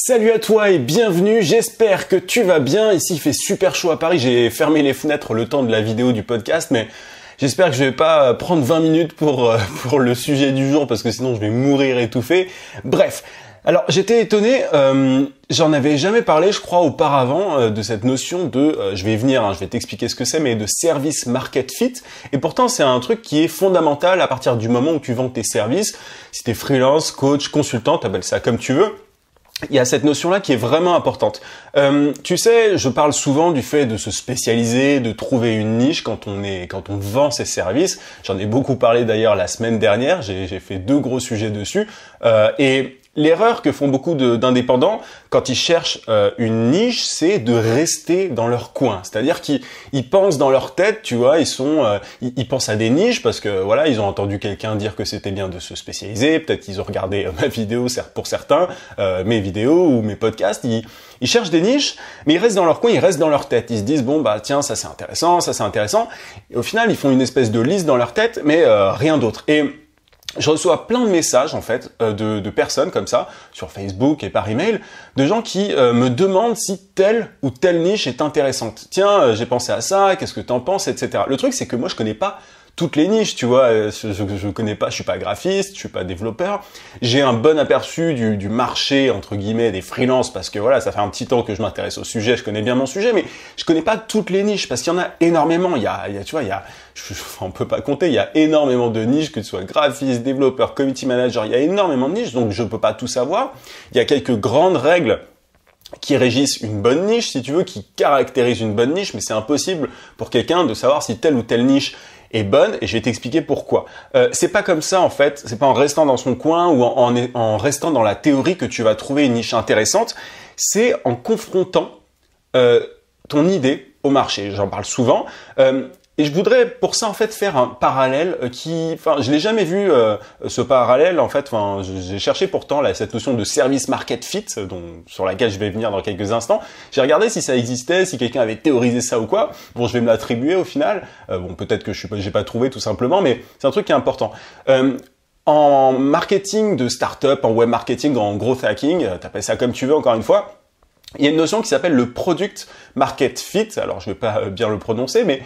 Salut à toi et bienvenue, j'espère que tu vas bien. Ici il fait super chaud à Paris, j'ai fermé les fenêtres le temps de la vidéo du podcast, mais j'espère que je vais pas prendre 20 minutes pour le sujet du jour parce que sinon je vais mourir étouffé. Bref, alors j'étais étonné, j'en avais jamais parlé je crois auparavant de cette notion de, je vais y venir, je vais t'expliquer ce que c'est, mais de service market fit. Et pourtant c'est un truc qui est fondamental à partir du moment où tu vends tes services. Si tu es freelance, coach, consultant, t'appelles ça comme tu veux. Il y a cette notion-là qui est vraiment importante. Tu sais, je parle souvent du fait de se spécialiser, de trouver une niche quand on vend ses services. J'en ai beaucoup parlé d'ailleurs la semaine dernière. J'ai fait 2 gros sujets dessus. Et l'erreur que font beaucoup d'indépendants quand ils cherchent une niche, c'est de rester dans leur coin. C'est-à-dire qu'ils pensent dans leur tête, tu vois, ils pensent à des niches parce que voilà, ils ont entendu quelqu'un dire que c'était bien de se spécialiser. Peut-être qu'ils ont regardé ma vidéo pour certains, mes vidéos ou mes podcasts. Ils cherchent des niches, mais ils restent dans leur coin, ils restent dans leur tête. Ils se disent bon bah tiens, ça c'est intéressant, ça c'est intéressant. Et au final, ils font une espèce de liste dans leur tête, mais rien d'autre. Et je reçois plein de messages en fait de personnes comme ça sur Facebook et par email, de gens qui me demandent si telle ou telle niche est intéressante. Tiens, j'ai pensé à ça, qu'est-ce que t'en penses, etc. Le truc c'est que moi je connais pas toutes les niches, tu vois, je connais pas, je suis pas graphiste, je suis pas développeur. J'ai un bon aperçu du marché entre guillemets des freelances parce que voilà, ça fait un petit temps que je m'intéresse au sujet, je connais bien mon sujet, mais je connais pas toutes les niches parce qu'il y en a énormément. On peut pas compter, il y a énormément de niches, que ce soit graphiste, développeur, community manager, il y a énormément de niches, donc je peux pas tout savoir. Il y a quelques grandes règles qui régissent une bonne niche, si tu veux, qui caractérisent une bonne niche, mais c'est impossible pour quelqu'un de savoir si telle ou telle niche est bonne, et je vais t'expliquer pourquoi. C'est pas comme ça en fait, c'est pas en restant dans son coin ou en restant dans la théorie que tu vas trouver une niche intéressante, c'est en confrontant ton idée au marché. J'en parle souvent. Et je voudrais pour ça en fait faire un parallèle je l'ai jamais vu ce parallèle en fait. J'ai cherché pourtant cette notion de service market fit sur laquelle je vais venir dans quelques instants. J'ai regardé si ça existait, si quelqu'un avait théorisé ça ou quoi. Bon, je vais me l'attribuer au final. Peut-être que j'ai pas trouvé tout simplement, mais c'est un truc qui est important. En marketing de start-up, en web marketing, en growth hacking, t'appelles ça comme tu veux encore une fois. Il y a une notion qui s'appelle le product market fit. Alors, je vais pas bien le prononcer, mais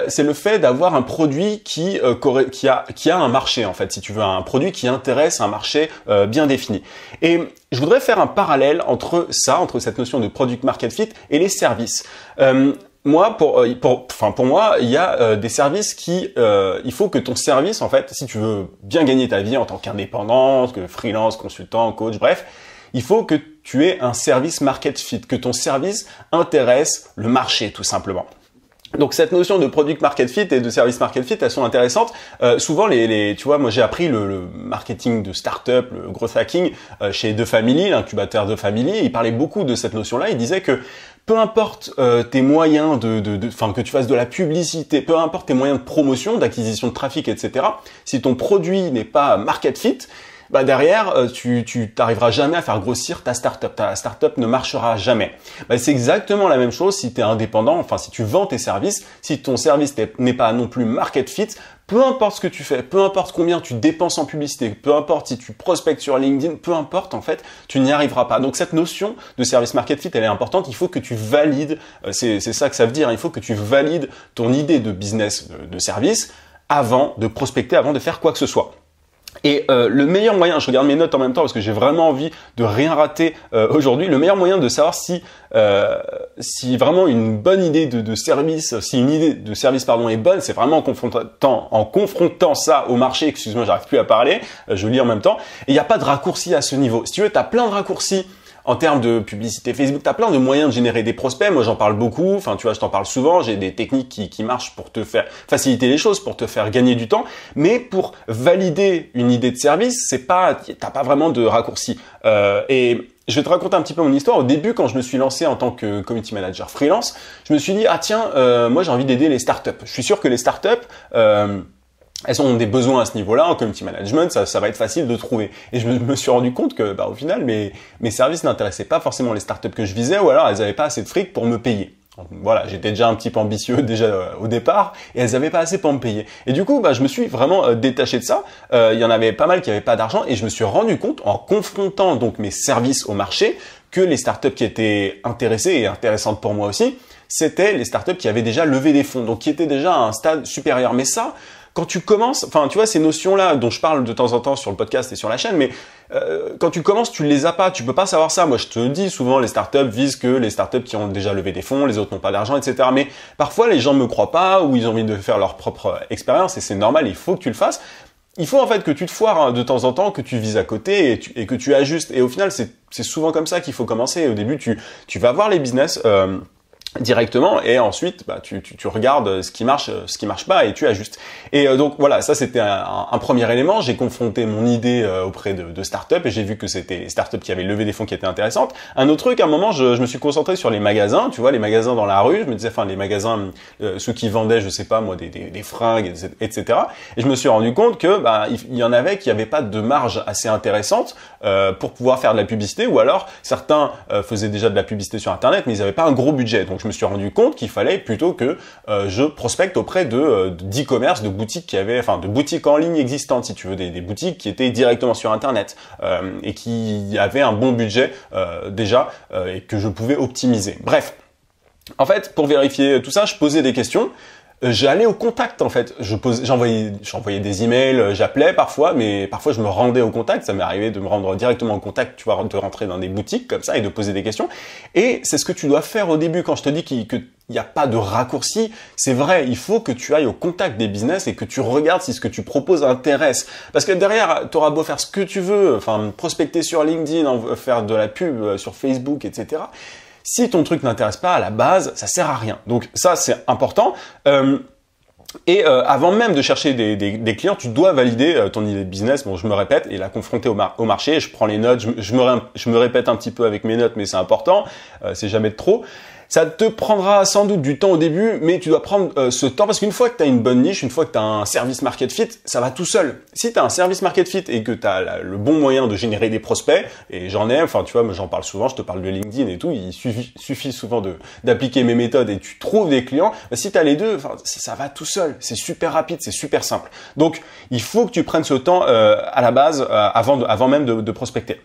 c'est le fait d'avoir un produit qui a un marché en fait. Si tu veux, un produit qui intéresse un marché bien défini. Et je voudrais faire un parallèle entre cette notion de product market fit et les services. Moi, pour moi, il y a des services il faut que ton service, en fait, si tu veux bien gagner ta vie en tant qu'indépendant, que freelance, consultant, coach, bref, il faut que tu aies un service market fit, que ton service intéresse le marché, tout simplement. Donc cette notion de product market fit et de service market fit, elles sont intéressantes. Souvent, tu vois, moi j'ai appris le marketing de start-up, le growth hacking chez The Family, l'incubateur The Family. Il parlait beaucoup de cette notion-là. Il disait que peu importe tes moyens que tu fasses de la publicité, peu importe tes moyens de promotion, d'acquisition de trafic, etc. Si ton produit n'est pas market fit, bah derrière, tu t'arriveras jamais à faire grossir ta startup. Ta startup ne marchera jamais. Bah c'est exactement la même chose si tu es indépendant, enfin si tu vends tes services, si ton service n'est pas non plus market fit, peu importe ce que tu fais, peu importe combien tu dépenses en publicité, peu importe si tu prospectes sur LinkedIn, peu importe en fait, tu n'y arriveras pas. Donc cette notion de service market fit, elle est importante. Il faut que tu valides, c'est ça que ça veut dire, il faut que tu valides ton idée de business, de service avant de prospecter, avant de faire quoi que ce soit. Et le meilleur moyen, je regarde mes notes en même temps parce que j'ai vraiment envie de rien rater aujourd'hui, le meilleur moyen de savoir si vraiment une bonne idée de service, si une idée de service est bonne, c'est vraiment en confrontant ça au marché. Excuse-moi, j'arrive plus à parler, je lis en même temps. Et il n'y a pas de raccourci à ce niveau. Si tu veux, tu as plein de raccourcis. En termes de publicité Facebook, tu as plein de moyens de générer des prospects. Moi, j'en parle beaucoup. Enfin, tu vois, je t'en parle souvent. J'ai des techniques qui marchent pour te faire faciliter les choses, pour te faire gagner du temps. Mais pour valider une idée de service, t'as pas vraiment de raccourci. Et je vais te raconter un petit peu mon histoire. Au début, quand je me suis lancé en tant que community manager freelance, je me suis dit, moi, j'ai envie d'aider les startups. Je suis sûr que les startups, elles ont des besoins à ce niveau-là, en community management, ça va être facile de trouver. Et je me suis rendu compte que, au final, mes services n'intéressaient pas forcément les startups que je visais, ou alors elles n'avaient pas assez de fric pour me payer. Voilà, j'étais déjà un petit peu ambitieux déjà au départ et elles avaient pas assez pour me payer. Et du coup, je me suis vraiment détaché de ça. Il y en avait pas mal qui avaient pas d'argent et je me suis rendu compte en confrontant donc mes services au marché que les startups qui étaient intéressées et intéressantes pour moi aussi, c'était les startups qui avaient déjà levé des fonds, donc qui étaient déjà à un stade supérieur. Mais ça, quand tu commences, enfin tu vois ces notions-là dont je parle de temps en temps sur le podcast et sur la chaîne, mais quand tu commences, tu les as pas, tu peux pas savoir ça. Moi je te dis souvent, les startups visent que les startups qui ont déjà levé des fonds, les autres n'ont pas d'argent, etc. Mais parfois les gens me croient pas ou ils ont envie de faire leur propre expérience et c'est normal, il faut que tu le fasses. Il faut en fait que tu te foires de temps en temps, que tu vises à côté et que tu ajustes. Et au final, c'est souvent comme ça qu'il faut commencer. Au début, tu vas voir les business directement et ensuite tu regardes ce qui marche pas et tu ajustes. Et donc voilà, ça c'était un premier élément. J'ai confronté mon idée auprès de startups et j'ai vu que c'était les startups qui avaient levé des fonds qui étaient intéressantes. Un autre truc, à un moment je me suis concentré sur les magasins, tu vois, les magasins dans la rue. Je me disais, enfin les magasins, ceux qui vendaient, je sais pas moi, des fringues, etc. Et je me suis rendu compte que il y en avait qui avaient pas de marge assez intéressante pour pouvoir faire de la publicité, ou alors certains faisaient déjà de la publicité sur internet mais ils avaient pas un gros budget. Donc je me suis rendu compte qu'il fallait plutôt que je prospecte auprès d'e-commerce, de boutiques qui avaient, enfin de boutiques en ligne existantes, si tu veux, des boutiques qui étaient directement sur internet et qui avaient un bon budget déjà et que je pouvais optimiser. Bref, en fait, pour vérifier tout ça, je posais des questions. J'allais au contact en fait. J'envoyais des emails, j'appelais parfois, mais parfois je me rendais au contact. Ça m'est arrivé de me rendre directement au contact, tu vois, de rentrer dans des boutiques comme ça et de poser des questions. Et c'est ce que tu dois faire au début. Quand je te dis qu'il n'y a pas de raccourci, c'est vrai. Il faut que tu ailles au contact des business et que tu regardes si ce que tu proposes intéresse. Parce que derrière, tu auras beau faire ce que tu veux, enfin prospecter sur LinkedIn, faire de la pub sur Facebook, etc. Si ton truc n'intéresse pas à la base, ça sert à rien. Donc ça, c'est important. Avant même de chercher des clients, tu dois valider ton idée de business. Bon, je me répète, et la confronter au marché. Je prends les notes, je me répète un petit peu avec mes notes, mais c'est important. C'est jamais de trop. Ça te prendra sans doute du temps au début, mais tu dois prendre ce temps parce qu'une fois que tu as une bonne niche, une fois que tu as un service market fit, ça va tout seul. Si tu as un service market fit et que tu as le bon moyen de générer des prospects, et j'en ai, enfin tu vois, moi j'en parle souvent, je te parle de LinkedIn et tout, il suffit souvent d'appliquer mes méthodes et tu trouves des clients. Si tu as les deux, enfin ça va tout seul, c'est super rapide, c'est super simple. Donc il faut que tu prennes ce temps à la base avant même de prospecter.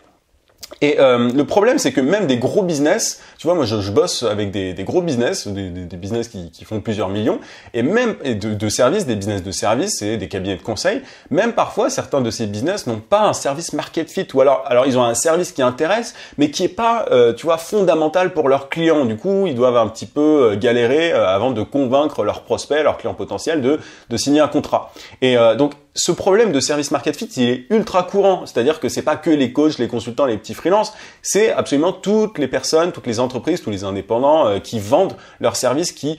Et le problème, c'est que même des gros business, tu vois, moi je bosse avec des gros business, des business qui font plusieurs millions, et même de services, des business de services et des cabinets de conseil, même parfois certains de ces business n'ont pas un service market fit, ou alors ils ont un service qui intéresse, mais qui est pas, tu vois, fondamental pour leurs clients. Du coup, ils doivent un petit peu galérer avant de convaincre leurs prospects, leurs clients potentiels de signer un contrat. Et donc ce problème de service market fit, il est ultra courant. C'est-à-dire que c'est pas que les coachs, les consultants, les petits freelances, c'est absolument toutes les personnes, toutes les entreprises, tous les indépendants qui vendent leurs services qui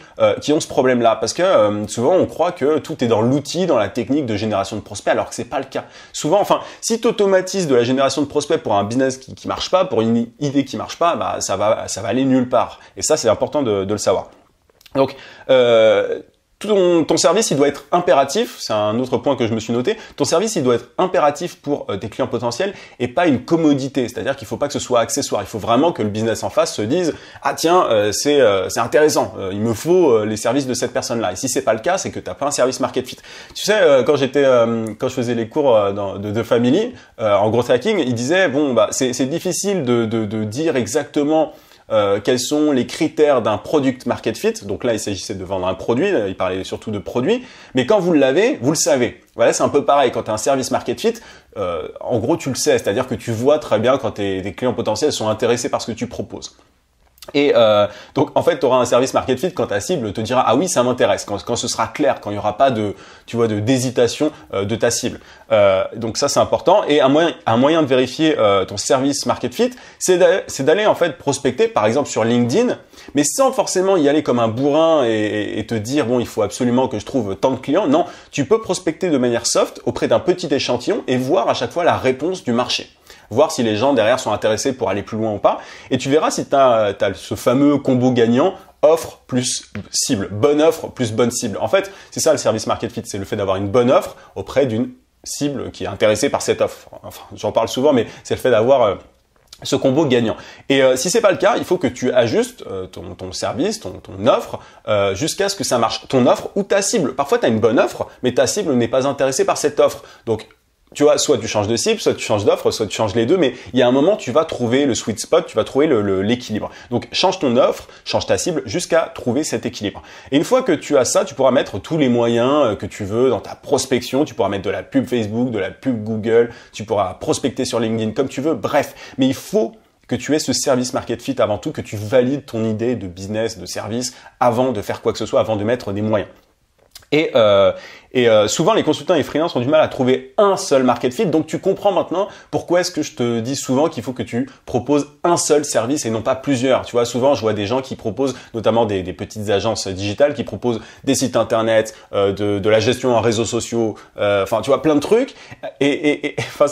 ont ce problème-là. Parce que souvent on croit que tout est dans l'outil, dans la technique de génération de prospects, alors que c'est pas le cas. Souvent, enfin, si tu automatises de la génération de prospects pour un business qui marche pas, pour une idée qui marche pas, ça va aller nulle part. Et ça, c'est important de le savoir. Donc ton service, il doit être impératif, c'est un autre point que je me suis noté, ton service, il doit être impératif pour tes clients potentiels et pas une commodité, c'est-à-dire qu'il faut pas que ce soit accessoire, il faut vraiment que le business en face se dise « Ah tiens, c'est intéressant, il me faut les services de cette personne-là ». Et si c'est pas le cas, c'est que tu n'as pas un service market fit. Tu sais, quand je faisais les cours de Family, en growth hacking, ils disaient « Bon, c'est difficile de dire exactement… » quels sont les critères d'un product market fit. Donc là, il s'agissait de vendre un produit, il parlait surtout de produit, mais quand vous l'avez, vous le savez. Voilà, c'est un peu pareil. Quand tu as un service market fit, en gros, tu le sais, c'est-à-dire que tu vois très bien quand tes clients potentiels sont intéressés par ce que tu proposes. Et donc en fait, tu auras un service market fit quand ta cible te dira « Ah oui, ça m'intéresse », quand ce sera clair, quand il n'y aura pas d'hésitation de ta cible. Donc ça, c'est important. Et un moyen de vérifier ton service market fit, c'est d'aller en fait prospecter, par exemple sur LinkedIn, mais sans forcément y aller comme un bourrin et te dire « Bon, il faut absolument que je trouve tant de clients ». Non, tu peux prospecter de manière soft auprès d'un petit échantillon et voir à chaque fois la réponse du marché. Voir si les gens derrière sont intéressés pour aller plus loin ou pas. Et tu verras si tu as ce fameux combo gagnant, offre plus cible, bonne offre plus bonne cible. En fait, c'est ça le service market fit, c'est le fait d'avoir une bonne offre auprès d'une cible qui est intéressée par cette offre. Enfin, j'en parle souvent, mais c'est le fait d'avoir ce combo gagnant. Et si c'est pas le cas, il faut que tu ajustes ton service, ton offre, jusqu'à ce que ça marche. Ton offre ou ta cible. Parfois, tu as une bonne offre, mais ta cible n'est pas intéressée par cette offre. Donc, tu vois, soit tu changes de cible, soit tu changes d'offre, soit tu changes les deux, mais il y a un moment, tu vas trouver le sweet spot, tu vas trouver l'équilibre. Donc, change ton offre, change ta cible jusqu'à trouver cet équilibre. Et une fois que tu as ça, tu pourras mettre tous les moyens que tu veux dans ta prospection. Tu pourras mettre de la pub Facebook, de la pub Google, tu pourras prospecter sur LinkedIn comme tu veux. Bref, mais il faut que tu aies ce service market fit avant tout, que tu valides ton idée de business, de service avant de faire quoi que ce soit, avant de mettre des moyens. Et souvent, les consultants et freelances ont du mal à trouver un seul market fit. Donc, tu comprends maintenant pourquoi est-ce que je te dis souvent qu'il faut que tu proposes un seul service et non pas plusieurs. Tu vois, souvent, je vois des gens qui proposent, notamment des petites agences digitales, qui proposent des sites internet, de la gestion en réseaux sociaux, enfin, tu vois, plein de trucs. Enfin,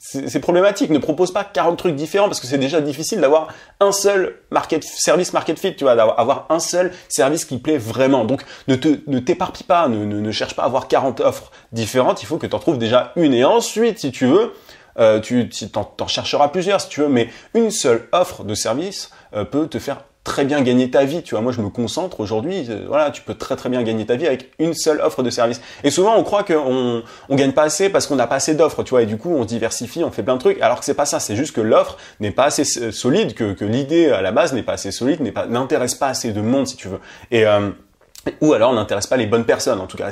c'est problématique. Ne propose pas 40 trucs différents parce que c'est déjà difficile d'avoir un seul service market fit, tu vois, d'avoir un seul service qui plaît vraiment. Donc, ne t'éparpille pas, ne cherche pas à avoir 40 offres différentes. Il faut que tu en trouves déjà une. Et ensuite, si tu veux, tu t'en chercheras plusieurs si tu veux, mais une seule offre de service peut te faire très bien gagner ta vie, tu vois. Moi, je me concentre aujourd'hui, voilà, tu peux très très bien gagner ta vie avec une seule offre de service. Et souvent, on croit qu'on gagne pas assez parce qu'on n'a pas assez d'offres, tu vois, et du coup, on se diversifie, on fait plein de trucs, alors que c'est pas ça, c'est juste que l'offre n'est pas assez solide, que l'idée à la base n'est pas assez solide, n'intéresse pas assez de monde, si tu veux. Ou alors n'intéresse pas les bonnes personnes. En tout cas,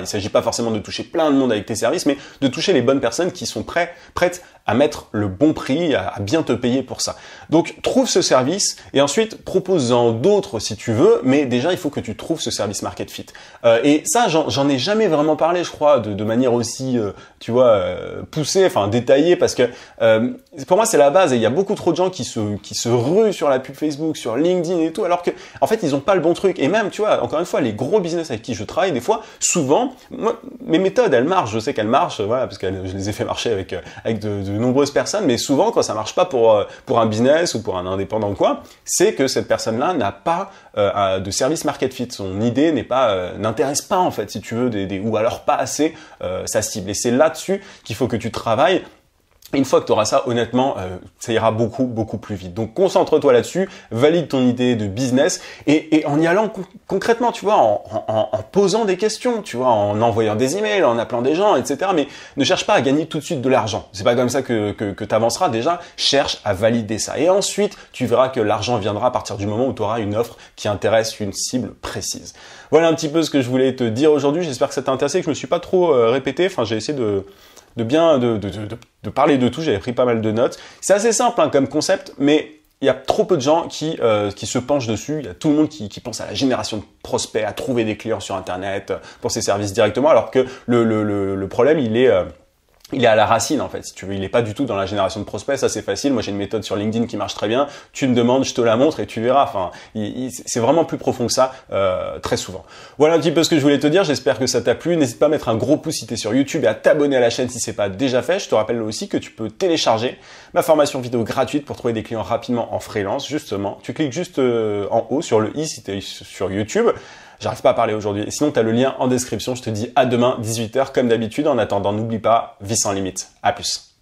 il s'agit pas forcément de toucher plein de monde avec tes services, mais de toucher les bonnes personnes qui sont prêtes à mettre le bon prix, à bien te payer pour ça. Donc, trouve ce service et ensuite propose-en d'autres si tu veux, mais déjà, il faut que tu trouves ce service market fit. Et ça, j'en ai jamais vraiment parlé, je crois, de manière aussi, tu vois, poussée, enfin détaillée, parce que pour moi, c'est la base. Et il y a beaucoup trop de gens qui se ruent sur la pub Facebook, sur LinkedIn et tout, alors que en fait, ils ont pas le bon truc. Et même, tu vois, encore une fois, les gros business avec qui je travaille, des fois, souvent, moi, mes méthodes, elles marchent. Je sais qu'elles marchent, voilà, parce que je les ai fait marcher avec de nombreuses personnes, mais souvent quand ça marche pas pour un business ou pour un indépendant ou quoi, c'est que cette personne-là n'a pas de service market fit. Son idée n'intéresse pas en fait, si tu veux, ou alors pas assez sa cible. Et c'est là-dessus qu'il faut que tu travailles. Une fois que tu auras ça, honnêtement, ça ira beaucoup, beaucoup plus vite. Donc, concentre-toi là-dessus, valide ton idée de business et en y allant concrètement, tu vois, en posant des questions, tu vois, en envoyant des emails, en appelant des gens, etc. Mais ne cherche pas à gagner tout de suite de l'argent. C'est pas comme ça que tu avanceras. Déjà, cherche à valider ça. Et ensuite, tu verras que l'argent viendra à partir du moment où tu auras une offre qui intéresse une cible précise. Voilà un petit peu ce que je voulais te dire aujourd'hui. J'espère que ça t'a intéressé, que je me suis pas trop répété. Enfin, j'ai essayé de parler de tout, j'avais pris pas mal de notes. C'est assez simple hein, comme concept, mais il y a trop peu de gens qui se penchent dessus. Il y a tout le monde qui pense à la génération de prospects, à trouver des clients sur Internet pour ses services directement, alors que le problème, il est à la racine en fait, si tu veux. Il est pas du tout dans la génération de prospects, ça c'est facile. Moi j'ai une méthode sur LinkedIn qui marche très bien. Tu me demandes, je te la montre et tu verras. Enfin, c'est vraiment plus profond que ça, très souvent. Voilà un petit peu ce que je voulais te dire. J'espère que ça t'a plu. N'hésite pas à mettre un gros pouce si t'es sur YouTube et à t'abonner à la chaîne si c'est pas déjà fait. Je te rappelle aussi que tu peux télécharger ma formation vidéo gratuite pour trouver des clients rapidement en freelance. Justement, tu cliques juste en haut sur le i si t'es sur YouTube. J'arrive pas à parler aujourd'hui. Sinon, tu as le lien en description. Je te dis à demain, 18h, comme d'habitude. En attendant, n'oublie pas, vie sans limite. À plus.